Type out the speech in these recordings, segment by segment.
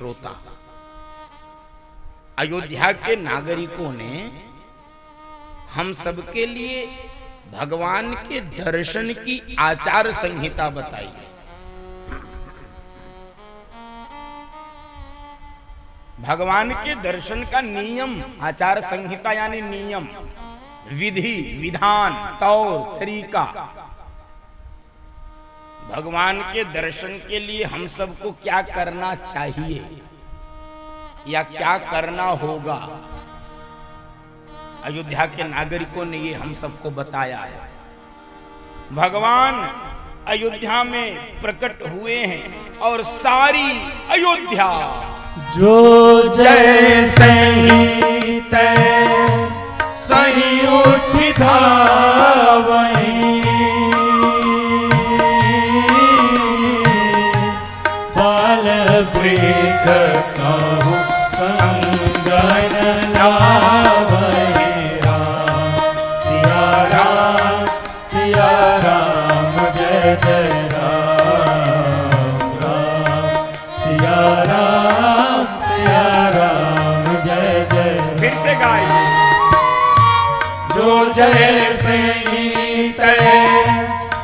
श्रोता, अयोध्या के नागरिकों ने हम सबके लिए भगवान के दर्शन की आचार संहिता बताई है। भगवान के दर्शन का नियम, आचार संहिता यानी नियम, विधि, विधान, तौर तरीका। भगवान के दर्शन के लिए हम सबको क्या करना चाहिए या क्या करना होगा, अयोध्या के नागरिकों ने ये हम सबको बताया है। भगवान अयोध्या में प्रकट हुए हैं और सारी अयोध्या जो जैसे ही तै सही उठ धावई, बाल वृक्ष कहूँ संगन लावई। राम सिया राम जय जय राम, राम सिया राम जय जय। फिर से गाइए। जो जैसे ही तै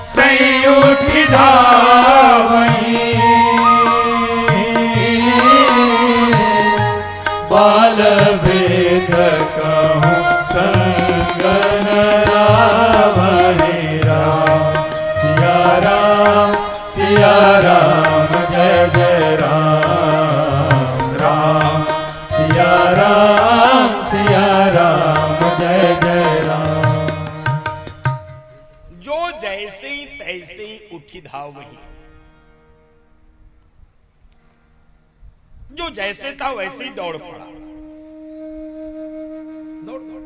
सही उठ धावई, बाल वेद कहूँ संगन लावई। सिया राम जय जय राम, राम सिया राम जय जय राम। जो जैसे ही तैसे ही उठी धावही, जो जैसे था वैसे ही दौड़ पड़ा। दौड़ दौड़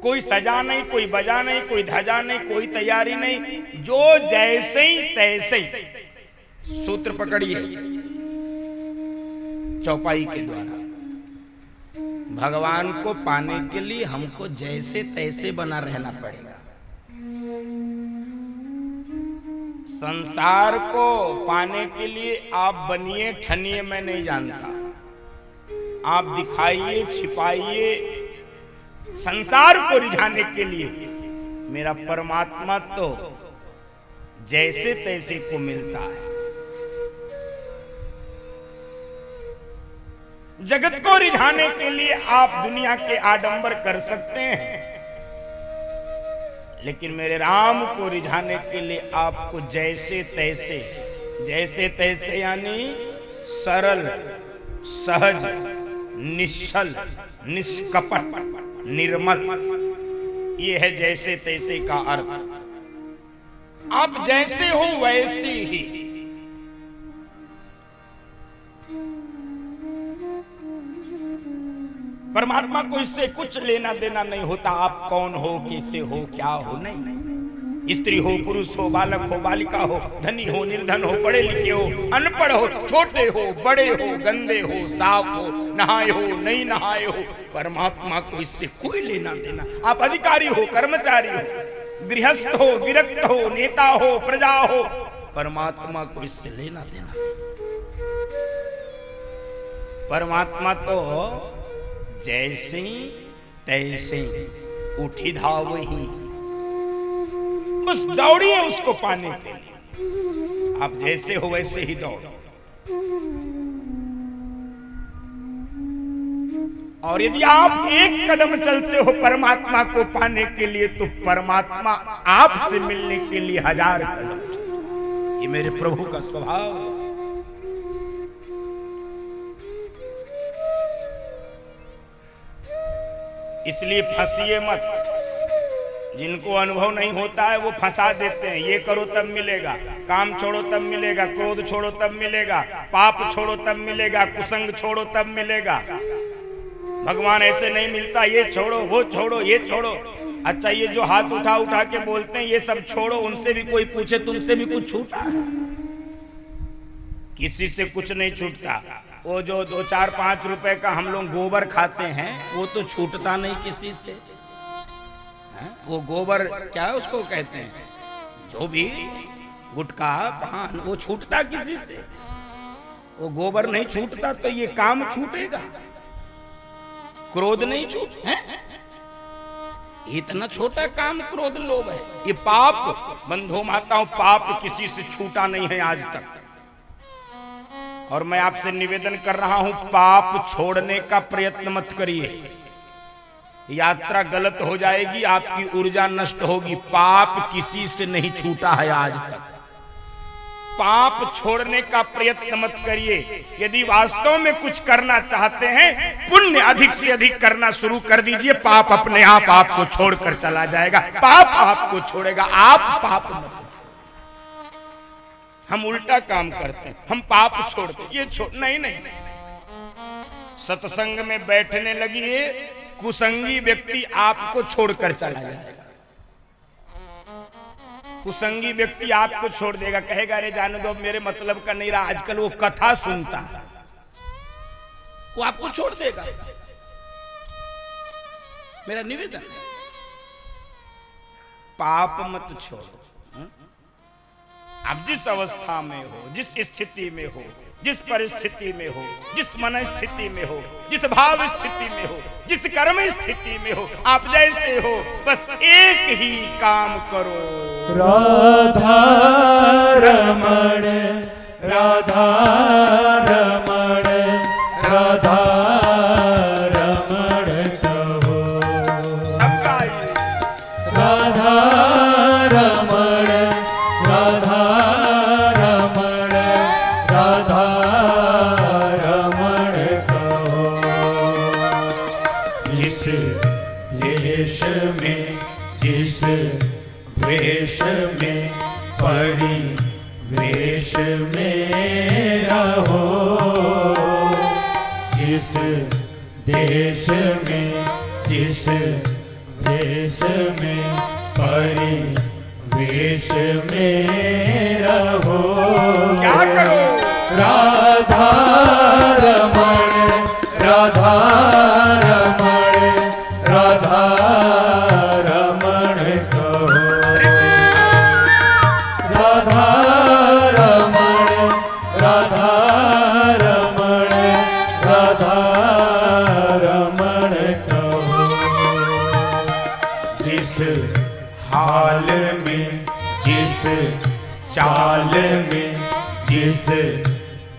कोई सजा नहीं, कोई बजा नहीं, कोई ध्वजा नहीं, कोई तैयारी नहीं, जो जैसे ही तैसे ही। सूत्र पकड़िए चौपाई के द्वारा। भगवान को पाने के लिए हमको जैसे तैसे बना रहना पड़ेगा। संसार को पाने के लिए आप बनिए ठनिए मैं नहीं जानता, आप दिखाइए छिपाइए। संसार को रिझाने के लिए मेरा परमात्मा तो जैसे तैसे को मिलता है। जगत को रिझाने के लिए आप दुनिया के आडंबर कर सकते हैं, लेकिन मेरे राम को रिझाने के लिए आपको जैसे तैसे यानी सरल, सहज, निश्चल, निष्कपट, निर्मल, ये है जैसे तैसे का अर्थ। आप जैसे हो वैसे ही। परमात्मा को इससे कुछ लेना देना नहीं होता, आप कौन हो, कैसे हो, क्या हो, नहीं। स्त्री हो, पुरुष हो, बालक हो, बालिका हो, धनी हो, निर्धन हो, पढ़े लिखे हो, अनपढ़ हो, छोटे हो, बड़े हो, गंदे हो, साफ हो, नहाए हो, नहीं नहाए हो, परमात्मा को इससे कोई लेना देना। आप अधिकारी हो, कर्मचारी हो, गृहस्थ हो, विरक्त हो, नेता हो, प्रजा हो, परमात्मा को इससे लेना देना। परमात्मा तो जैसे तैसे उठी धावही, बस दौड़िए उसको पाने के लिए। आप जैसे हो वैसे ही दौड़ो। और यदि आप एक कदम चलते हो परमात्मा को पाने के लिए, तो परमात्मा आपसे मिलने के लिए 1000 कदम चलते। ये मेरे प्रभु का स्वभाव है। इसलिए फंसिए मत। जिनको अनुभव नहीं होता है वो फंसा देते हैं। ये करो तब मिलेगा, काम छोड़ो तब मिलेगा, क्रोध छोड़ो तब मिलेगा, पाप छोड़ो तब मिलेगा, कुसंग छोड़ो तब मिलेगा। भगवान ऐसे नहीं मिलता, ये छोड़ो, वो छोड़ो, ये छोड़ो। अच्छा, ये जो हाथ उठा उठा के बोलते हैं ये सब छोड़ो, उनसे भी कोई पूछे तुमसे भी कुछ छूटा है? किसी से कुछ नहीं छूटता। वो जो 2, 4, 5 रुपए का हम लोग गोबर खाते हैं वो तो छूटता नहीं किसी से। वो गोबर क्या है उसको कहते हैं, जो भी गुटखा पान वो छूटता किसी से? वो गोबर नहीं छूटता तो ये काम छूटेगा? क्रोध नहीं छूट है? इतना छोटा काम क्रोध लोभ है। ये पाप बंधु माताओं, पाप किसी से छूटा नहीं है आज तक। और मैं आपसे निवेदन कर रहा हूं, पाप छोड़ने का प्रयत्न मत करिए। यात्रा गलत हो जाएगी, आपकी ऊर्जा नष्ट होगी। पाप किसी से नहीं छूटा है आज तक। पाप छोड़ने का प्रयत्न मत करिए। यदि वास्तव में कुछ करना चाहते हैं, पुण्य अधिक से अधिक करना शुरू कर दीजिए। पाप अपने आप आपको छोड़कर चला जाएगा। पाप आपको छोड़ेगा, आप पाप मत। हम उल्टा काम करते हैं, हम पाप छोड़ते, ये नहीं नहीं नहीं। सत्संग में बैठने लगी है, कुसंगी व्यक्ति आपको छोड़कर चला जाएगा। कुसंगी व्यक्ति आपको छोड़ देगा, कहेगा अरे जाने दो, मेरे मतलब का नहीं रहा। आजकल वो कथा सुनता है, वो आपको छोड़ देगा। मेरा निवेदन है, पाप मत छोड़ो। आप जिस अवस्था में हो, जिस स्थिति में हो, जिस परिस्थिति में हो, जिस मन स्थिति में हो, जिस भाव स्थिति में हो, जिस कर्म स्थिति में हो, आप जैसे हो, बस एक ही काम करो। राधा रमण राधा रमण राधा रमण कहो। सबका राधा रमण राधा रमण राधा रमण कहो। जिस देश में जिस वेश में परिवेश में रहो, जिस देश में जिस वेश में परिवेश में रहो। क्या करो? राधा रमण राधा रमण राधा रमण कहो। राधा रमण राधा रमण राधा रमण कहो। जिस हाल में जिस चाल में जिस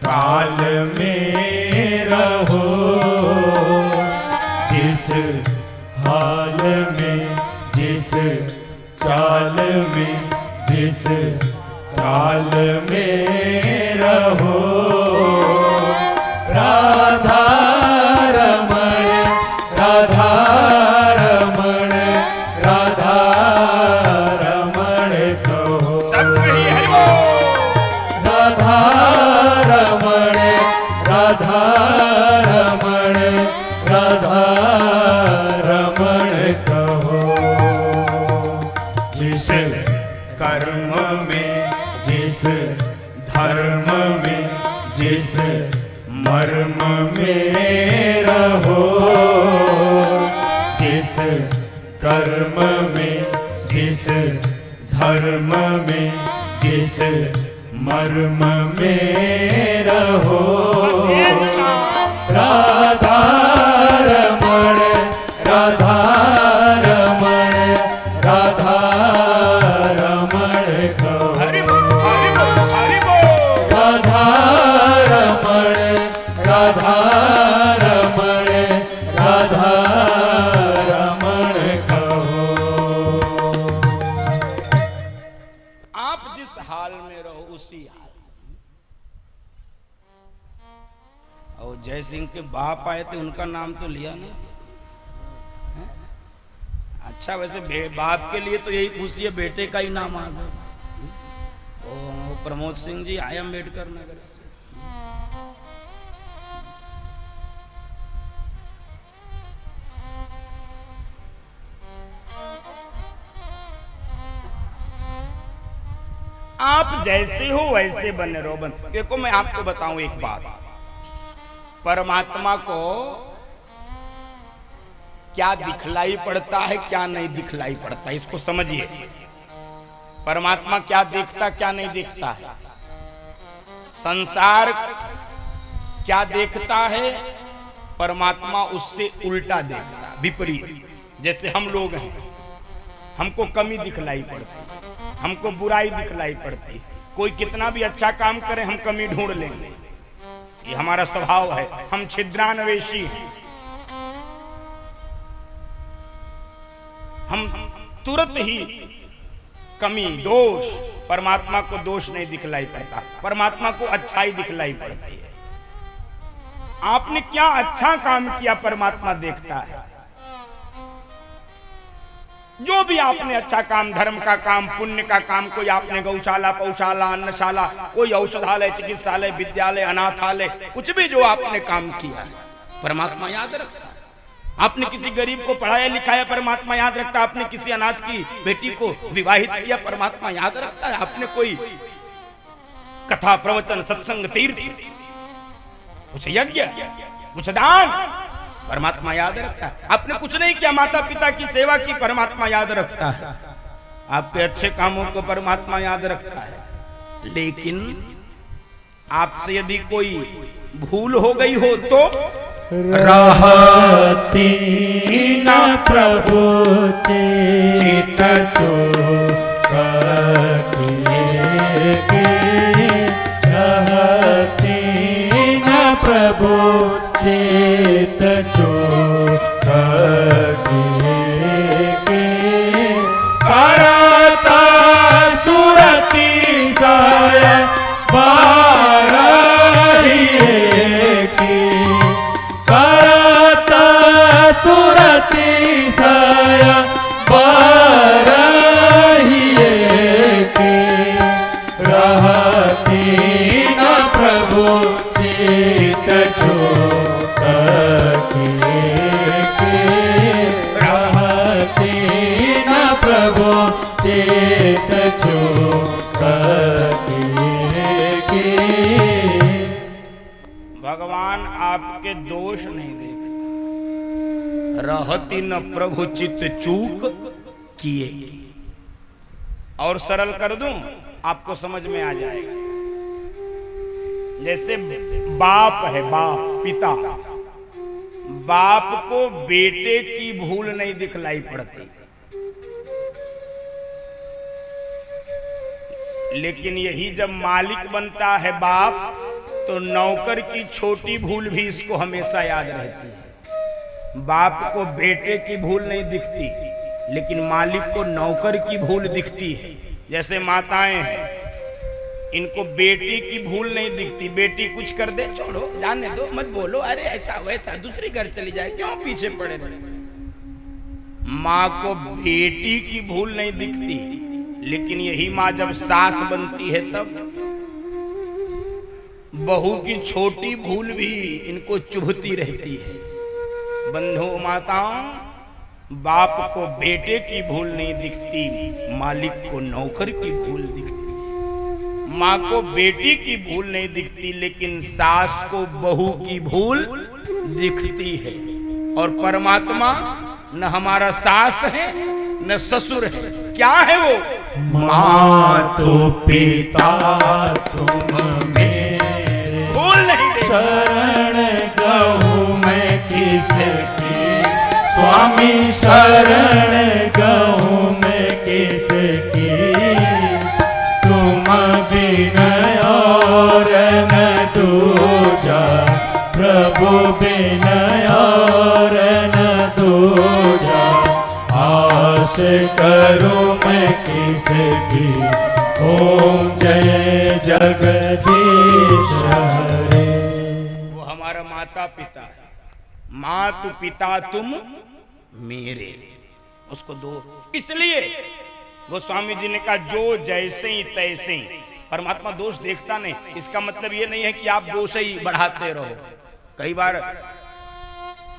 काल में रहो, जिस हाल में जिस चाल में जिस काल में रहो। राधा रमण राधा रमण राधा रमण कहो। सब कहिए हरि बोल। राधा रमण राधा रमण राधा रमण कहो। जिस कर्म में जिस धर्म में जिस मर्म में रहो, जिस कर्म में जिस धर्म में जिस मर्म में रहो। राधा रमण राधा रमण राधा रमण कहो। हरि बोल, हरि बोल, हरि बोल। राधा रमण राधा रमण राधा रमण कहो। आप जिस हाल में रहो उसी हाल। और जय सिंह के बाप आए थे, उनका नाम तो लिया नहीं है? अच्छा, वैसे बाप के लिए तो यही खुशी है, बेटे का ही नाम आ गया। ओ प्रमोद सिंह जी आए अम्बेडकर नगर से। आप जैसे हो वैसे बने रहो। देखो मैं आपको बताऊं एक बात, परमात्मा को क्या दिखलाई पड़ता है क्या नहीं दिखलाई पड़ता है, इसको समझिए। परमात्मा क्या देखता क्या नहीं देखता है, संसार क्या देखता है, परमात्मा उससे उल्टा देखता, विपरीत। जैसे हम लोग हैं, हमको कमी दिखलाई पड़ती है, हमको बुराई दिखलाई पड़ती है। कोई कितना भी अच्छा काम करे हम कमी ढूंढ लेंगे, ये हमारा स्वभाव है। हम छिद्रान्वेषी हैं, हम तुरंत ही कमी दोष, परमात्मा को दोष नहीं दिखलाई पड़ता, परमात्मा को अच्छाई दिखलाई पड़ती है। आपने क्या अच्छा काम किया परमात्मा देखता है। जो भी आपने अच्छा काम, धर्म का काम, पुण्य का काम, कोई आपने गौशाला, पौशाला, अन्नशाला, कोई औषधालय, चिकित्सालय, विद्यालय, अनाथालय, कुछ भी जो आपने काम किया है परमात्मा याद रखता है। आपने किसी गरीब को पढ़ाया लिखाया, परमात्मा याद रखता है। आपने किसी अनाथ की बेटी को विवाहित किया, परमात्मा याद रखता है। आपने कोई कथा, प्रवचन, सत्संग, तीर्थ, कुछ यज्ञ, कुछ दान, परमात्मा याद रखता है। आपने कुछ नहीं किया, माता पिता की सेवा की, परमात्मा याद रखता है। आपके अच्छे कामों को परमात्मा याद रखता है। लेकिन आपसे यदि कोई भूल हो गई हो तो रहती न प्रभु चित चूक रहती न प्रभु चित चूक करता सुरती साया सुरती साया बारहिए के रहती न प्रभु चित चूक रहती न प्रभु चित चूक। भगवान आपके दोष नहीं देखता, रहती न प्रभु चित्त चूक किए। और सरल कर दूं, आपको समझ में आ जाएगा। जैसे बाप है, बाप, पिता, बाप को बेटे की भूल नहीं दिखलाई पड़ती, लेकिन यही जब मालिक बनता है बाप, तो नौकर की छोटी भूल भी इसको हमेशा याद रहती है। बाप को बेटे की भूल नहीं दिखती, लेकिन मालिक को नौकर की भूल दिखती है। जैसे माताएं हैं, इनको बेटी की भूल नहीं दिखती। बेटी कुछ कर दे, छोड़ो, जाने दो, मत बोलो, अरे ऐसा वैसा, दूसरी घर चली जाए, क्यों पीछे पड़े रहे। माँ को बेटी की भूल नहीं दिखती, लेकिन यही माँ जब सास बनती है तब बहू की छोटी भूल भी इनको चुभती रहती है। बंधु माताओं, बाप को बेटे की भूल नहीं दिखती, मालिक को नौकर की भूल दिखती। माँ को बेटी की भूल नहीं दिखती, लेकिन सास को बहू की भूल दिखती है। और परमात्मा न हमारा सास है न ससुर है, क्या है वो? मातु पिता तुम मेरे, भूल नहीं दे। शरण गहूँ मैं किसकी, स्वामी शरण गहूँ मैं किसकी, तुम बिन और न दूजा, प्रभु बिन और न दूजा, आस करूँ मैं किसकी, ओम जय जगदीश हरे। वो हमारा माता पिता है। मातु पिता तुम मेरे, उसको दो। इसलिए गोस्वामी जी ने कहा जो जैसे ही तैसे ही। परमात्मा दोष देखता नहीं, इसका मतलब ये नहीं है कि आप दोष ही बढ़ाते रहो। कई बार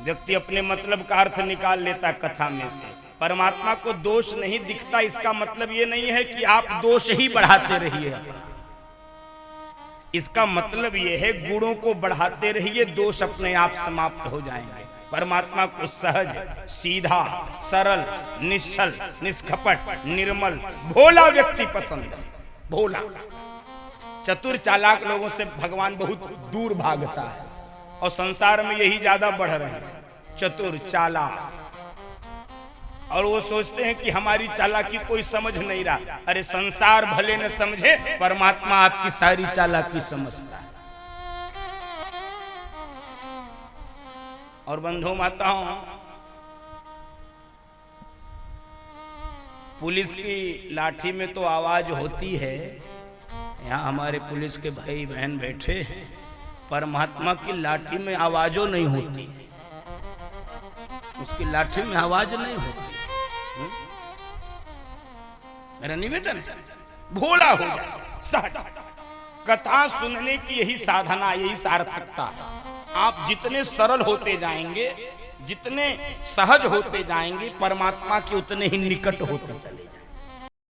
व्यक्ति अपने मतलब का अर्थ निकाल लेता है कथा में से। परमात्मा को दोष नहीं दिखता, इसका मतलब ये नहीं है कि आप दोष ही बढ़ाते रहिए। इसका मतलब ये है गुणों को बढ़ाते रहिए, दोष अपने आप समाप्त हो जाएंगे। परमात्मा को सहज, सीधा, सरल, निश्चल, निष्कपट, निर्मल, भोला व्यक्ति पसंद है। भोला। चतुर चालाक लोगों से भगवान बहुत दूर भागता है और संसार में यही ज्यादा बढ़ रहे हैं, चतुर चालाक। और वो सोचते हैं कि हमारी चालाकी कोई समझ नहीं रहा। अरे संसार भले न समझे, परमात्मा आपकी सारी चालाकी समझता है। और बंधु माताओं, पुलिस की लाठी में तो आवाज होती है, यहाँ हमारे पुलिस के भाई बहन बैठे हैं, परमात्मा की लाठी में आवाजों नहीं होती, उसकी लाठी में आवाज नहीं होती। मेरा निवेदन है, भोला हो जाए, सहज। कथा सुनने की यही साधना, यही सार्थकता है। आप जितने सरल होते जाएंगे, जितने सहज होते जाएंगे, परमात्मा के उतने ही निकट होते चले जाएंगे।